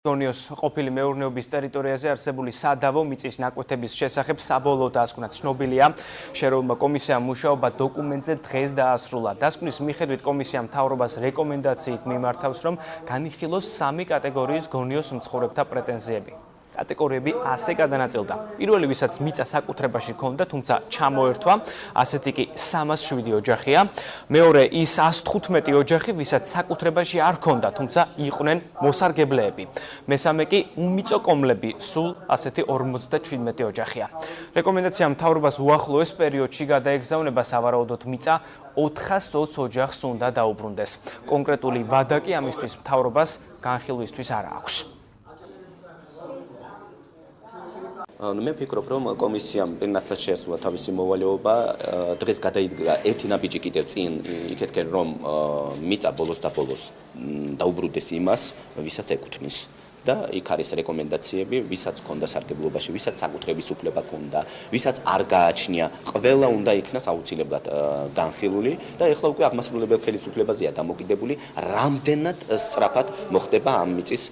გონიოს ყოფილი მეურნეობის ტერიტორიაზე არსებული სადავო მიწის ნაკვეთების შესახებ საბოლოო დასკვნა ცნობილია. შერეულმა კომისიამ მუშაობა დოკუმენტზე დღეს დაასრულა. დასკვნის მიხედვით კომისიამ მთავრობას რეკომენდაციით მიმართავს, რომ განიხილოს 3 კატეგორიის გონიოს მცხოვრებთა პრეტენზიები. კატეგორიები ასე გადანაწილდა. პირველი, ვისაც მიწა საკუთრებაში ჰქონდა, თუმცა ჩამოერთვა, ასეთი კი 307 ოჯახია. მეორე, ის 115 ოჯახი, ვისაც საკუთრებაში არ ჰქონდა, თუმცა იყვნენ მოსარგებლეები. მესამე კი უმიწო კომლები, სულ ასეთი 57 ოჯახია. რეკომენდაციამ მთავრობას უახლოეს პერიოდში გადაეგზავნება სავარაუდოდ მიწა 420 ოჯახს უნდა დაუბრუნდეს. კონკრეტული ვადა კი ამისთვის მთავრობას განხილვისთვის არ აქვს. მე ვფიქრობ, რომ კომისიამ პირნათლად შეასრულა თავისი მოვალეობა. დღეს გადაიდგა ერთი ნაბიჯი კიდევ წინ იქეთკენ, რომ მიწა ბოლოს და ბოლოს დაუბრუნდეს იმას, ვისაც ეკუთვნის. და იქ არის რეკომენდაციები, ვისაც ჰქონდა სარგებლობაში, ვისაც საკუთრების უფლება ჰქონდა, ვისაც არ გააჩნია, ყველა უნდა იქნას აუცილებლად განხილული და ეხლა უკვე აღმასრულებელ ხელისუფლებაზეა დამოკიდებული, რამდენად სწრაფად მოხდება ამ მიწის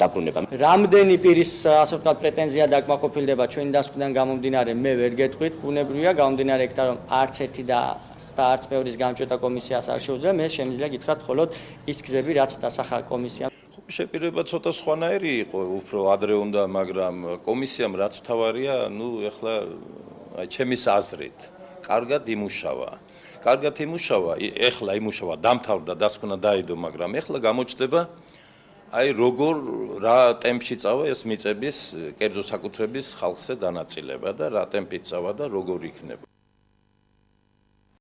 დაბრუნება. რამდენი პირის ასე ვთქვათ პრეტენზია დაკმაყოფილდება ჩვენი დასკვნიდან გამომდინარე, მე ვერ გეტყვით, ბუნებრივია გამომდინარე იქიდან, რომ არც ერთი და არც მეორის გამჭვირვალე კომისიას არ შეუძლია, მე შემიძლია გითხრათ მხოლოდ ის გზები, რაც დასახა კომისიამ. შეპირება ცოტა სხვანაირი იყო, უფრო ადრე უნდა, მაგრამ კომისიამ რაც მთავარია, ეხლა ჩემის აზრით, კარგად იმუშავა. ეხლა იმუშავა, დამთავრდა, დასკვნა დაიდო, მაგრამ ეხლა გამოჩნდება როგორ რა ტემპში წავა ეს მიწების კერძო საკუთრების ხალხზე დანაწილება და რა ტემპით წავა და როგორ იქნება.